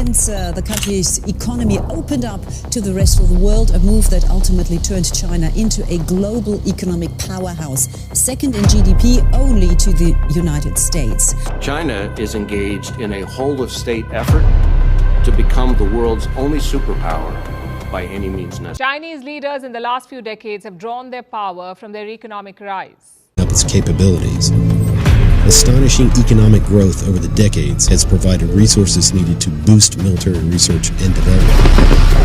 months, the country's economy opened up to the rest of the world, a move that ultimately turned China into a global economic powerhouse, second in GDP only to the United States. China is engaged in a whole-of-state effort to become the world's only superpower by any means necessary. Chinese leaders in the last few decades have drawn their power from their economic rise. Its capabilities. Astonishing economic growth over the decades has provided resources needed to boost military research and development.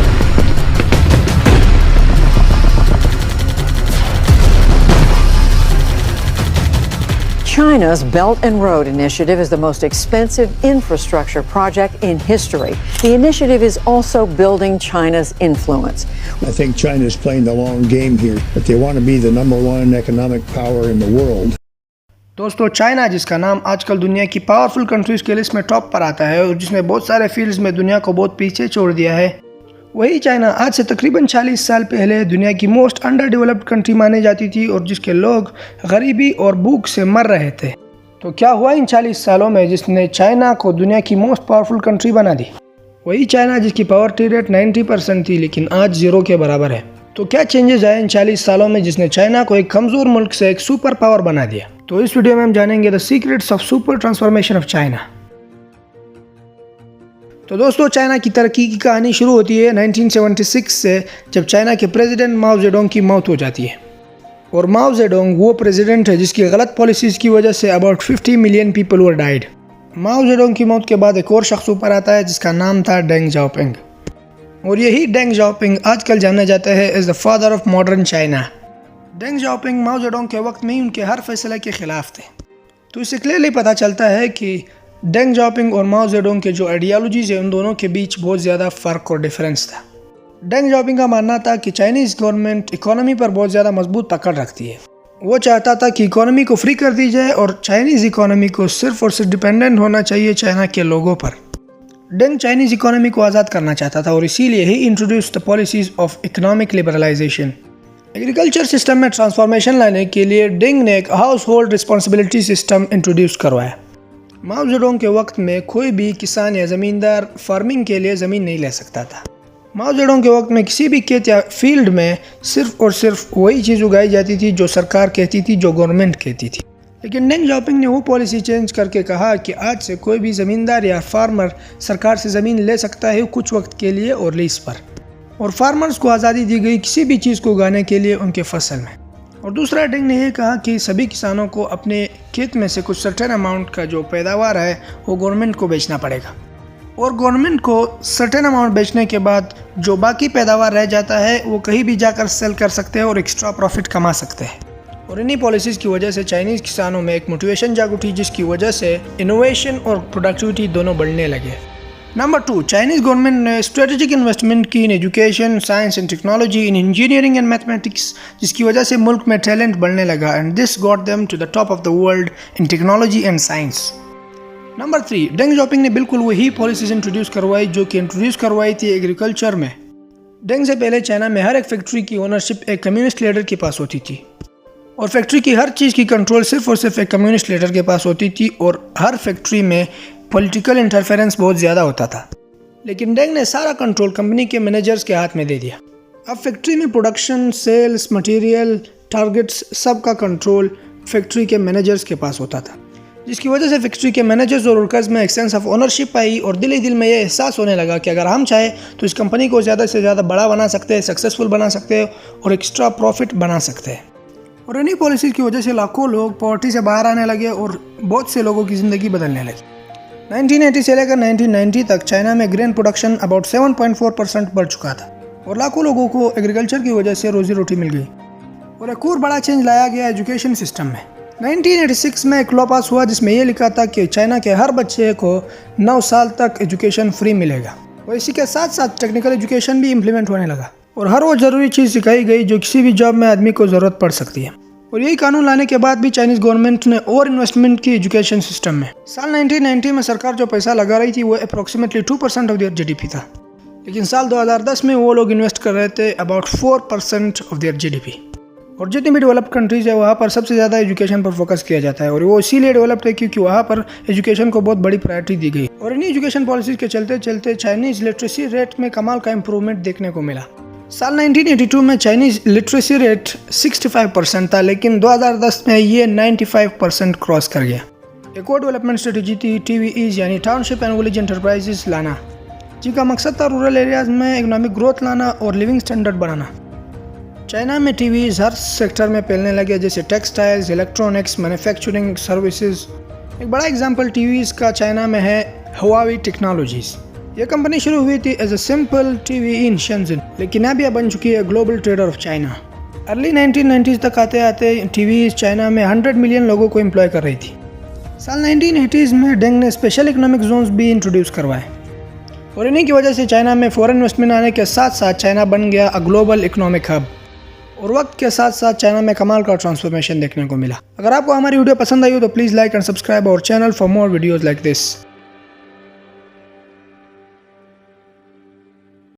China's Belt and Road Initiative is the most expensive infrastructure project in history. The initiative is also building China's influence. I think China is playing the long game here, but they want to be the #1 economic power in the world. दोस्तों, China जिसका नाम आजकल दुनिया की powerful countries के list में top पर आता है और जिसने बहुत सारे फील्ड्स में दुनिया को बहुत पीछे छोड़ दिया है, वही चाइना आज से तकरीबन 40 साल पहले दुनिया की मोस्ट अंडर डेवलप्ड कंट्री मानी जाती थी और जिसके लोग गरीबी और भूख से मर रहे थे। तो क्या हुआ इन 40 सालों में जिसने चाइना को दुनिया की मोस्ट पावरफुल कंट्री बना दी? वही चाइना जिसकी पॉवर्टी रेट 90% थी लेकिन आज 0 के बराबर है। तो क्या चेंजेस आए इन 40 सालों में जिसने चाइना को एक कमज़ोर मुल्क से एक सुपर पावर बना दिया? तो इस वीडियो में हम जानेंगे the secrets of super transformation of China. तो दोस्तों, चाइना की तरक्की की कहानी शुरू होती है 1976 से, जब चाइना के प्रेसिडेंट माओ जेडोंग की मौत हो जाती है। और माओ जेडोंग वो प्रेसिडेंट है जिसकी गलत पॉलिसीज़ की वजह say about 50 million people were died. Mao Zedong की मौत के बाद एक और शख्स ऊपर आता है जिसका नाम था डेंग जाओपिंग। और यही डेंग जाओपिंग आजकल जाना जाता है as the father of modern China. Deng Xiaoping Mao Zedong के वक्त में ही उनके हर फैसले के खिलाफ थे। तो इससे क्लियरली पता चलता है कि डेंग जाओपिंग और माओ जेडोंग के जो आइडियोलॉजीज है उन दोनों के बीच बहुत ज़्यादा फ़र्क और डिफरेंस था। डेंग जाओपिंग का मानना था कि चाइनीज़ गवर्नमेंट इकोनॉमी पर बहुत ज़्यादा मजबूत पकड़ रखती है। वो चाहता था कि इकोनॉमी को फ्री कर दी जाए और चाइनीज़ इकोनॉमी को सिर्फ और सिर्फ डिपेंडेंट होना चाहिए चाइना के लोगों पर। डेंग चाइनीज़ इकोनॉमी को आज़ाद करना चाहता था और इसीलिए ही introduce the policies of economic liberalisation. Agriculture system में ट्रांसफॉर्मेशन लाने के लिए डेंग ने एक household responsibility system introduce करवाया। माओ जेडोंग के वक्त में कोई भी किसान या ज़मींदार फार्मिंग के लिए ज़मीन नहीं ले सकता था। माओ जेडोंग के वक्त में किसी भी खेत या फील्ड में सिर्फ और सिर्फ वही चीज़ उगाई जाती थी जो सरकार कहती थी, जो गवर्नमेंट कहती थी। लेकिन डेंग जाओपिंग ने वो पॉलिसी चेंज करके कहा कि आज से कोई भी ज़मींदार या फार्मर सरकार से ज़मीन ले सकता है कुछ वक्त के लिए और लीज पर। और फार्मर्स को आज़ादी दी गई किसी भी चीज़ को उगाने के लिए उनके फसल में। और दूसरा, डेंग ने यह कहा कि सभी किसानों को अपने खेत में से कुछ सर्टेन अमाउंट का जो पैदावार है वो गवर्नमेंट को बेचना पड़ेगा। और गवर्नमेंट को सर्टेन अमाउंट बेचने के बाद जो बाकी पैदावार रह जाता है वो कहीं भी जाकर सेल कर सकते हैं और एक्स्ट्रा प्रॉफिट कमा सकते हैं। और इन्हीं पॉलिसीज़ की वजह से चाइनीज़ किसानों में एक मोटिवेशन जाग उठी जिसकी वजह से इनोवेशन और प्रोडक्टिविटी दोनों बढ़ने लगे। नंबर 2, चाइनीज़ गवर्नमेंट ने स्ट्रेटेजिक इन्वेस्टमेंट की in education, science and technology, in engineering and mathematics, जिसकी वजह से मुल्क में टैलेंट बढ़ने लगा and this got them to the top of the world in technology and science. Number 3, Deng Xiaoping ने बिल्कुल वही पॉलिसीज इंट्रोड्यूस करवाई जो कि इंट्रोड्यूस करवाई थी एग्रीकल्चर में। डेंग से पहले चाइना में हर एक फैक्ट्री की ओनरशिप एक कम्युनिस्ट लीडर के पास होती थी और फैक्ट्री की हर चीज़ की कंट्रोल सिर्फ और सिर्फ एक कम्युनिस्ट लीडर के पास होती थी और हर फैक्ट्री में पॉलिटिकल इंटरफेरेंस बहुत ज़्यादा होता था। लेकिन डेंग ने सारा कंट्रोल कंपनी के मैनेजर्स के हाथ में दे दिया। अब फैक्ट्री में प्रोडक्शन, सेल्स, मटेरियल, टारगेट्स, सब का कंट्रोल फैक्ट्री के मैनेजर्स के पास होता था, जिसकी वजह से फैक्ट्री के मैनेजर्स और वर्कर्स में एक सेंस ऑफ ओनरशिप आई और दिल ही दिल में ये एहसास होने लगा कि अगर हम चाहें तो इस कंपनी को ज़्यादा से ज़्यादा बड़ा बना सकते हैं, सक्सेसफुल बना सकते हैं और एक्स्ट्रा प्रॉफिट बना सकते हैं। और इन्हीं पॉलिसीज़ की वजह से लाखों लोग पॉवर्टी से बाहर आने लगे और बहुत से लोगों की ज़िंदगी बदलने लगी। 1980 से लेकर 1990 तक चाइना में ग्रेन प्रोडक्शन अबाउट 7.4% बढ़ चुका था और लाखों लोगों को एग्रीकल्चर की वजह से रोजी रोटी मिल गई। और एक और बड़ा चेंज लाया गया एजुकेशन सिस्टम में। 1986 में एक लॉ पास हुआ जिसमें यह लिखा था कि चाइना के हर बच्चे को 9 साल तक एजुकेशन फ्री मिलेगा और इसी के साथ साथ टेक्निकल एजुकेशन भी इम्प्लीमेंट होने लगा और हर वो ज़रूरी चीज़ सिखाई गई जो किसी भी जॉब में आदमी को ज़रूरत पड़ सकती है। और यही कानून लाने के बाद भी चाइनीज़ गवर्नमेंट ने और इन्वेस्टमेंट की एजुकेशन सिस्टम में। साल 1990 में सरकार जो पैसा लगा रही थी वो अप्रॉक्सीमेटली 2% ऑफ देयर जीडीपी था, लेकिन साल 2010 में वो लोग इन्वेस्ट कर रहे थे अबाउट 4% ऑफ देयर जीडीपी। और जितनी भी डेवलप्ड कंट्रीज़ है वहाँ पर सबसे ज़्यादा एजुकेशन पर फोकस किया जाता है और वो इसीलिए डेवलप्ड है क्योंकि वहाँ पर एजुकेशन को बहुत बड़ी प्रायोरिटी दी गई। और इन्हीं एजुकेशन पॉलिसीज़ के चलते चलते चाइनीज़ लिटरेसी रेट में कमाल का इम्प्रूवमेंट देखने को मिला। साल 1982 में चाइनीज़ लिटरेसी रेट 65% था, लेकिन 2010 में ये 95% क्रॉस कर गया। एक और डेवलपमेंट स्ट्रेटजी थी TVEs यानी टाउनशिप एंड विलेज एंटरप्राइजेस लाना, जिसका मकसद था रूरल एरियाज़ में इकोनॉमिक ग्रोथ लाना और लिविंग स्टैंडर्ड बढ़ाना। चाइना में TVEs हर सेक्टर में फैलने लगे, जैसे टेक्सटाइल्स, इलेक्ट्रॉनिक्स, मैन्युफैक्चरिंग, सर्विसेज। एक बड़ा एग्जांपल TVEs का चाइना में है हुआवी टेक्नोलॉजीज़। ये कंपनी शुरू हुई थी as a simple TVE in Shenzhen, लेकिन अब यह बन चुकी है global trader of China. Early 1990s तक आते आते TVEs चाइना में 100 मिलियन लोगों को एम्प्लॉय कर रही थी। साल 1980s में डेंग ने स्पेशल इकोनॉमिक जोन्स भी इंट्रोड्यूस करवाए और इन्हीं की वजह से चाइना में फॉरेन इन्वेस्टमेंट आने के साथ साथ चाइना बन गया अ ग्लोबल इकोनॉमिक हब। और वक्त के साथ साथ चाइना में कमाल का ट्रांसफॉर्मेशन देखने को मिला। अगर आपको हमारी वीडियो पसंद आई हो तो please like and subscribe our channel for more videos like this.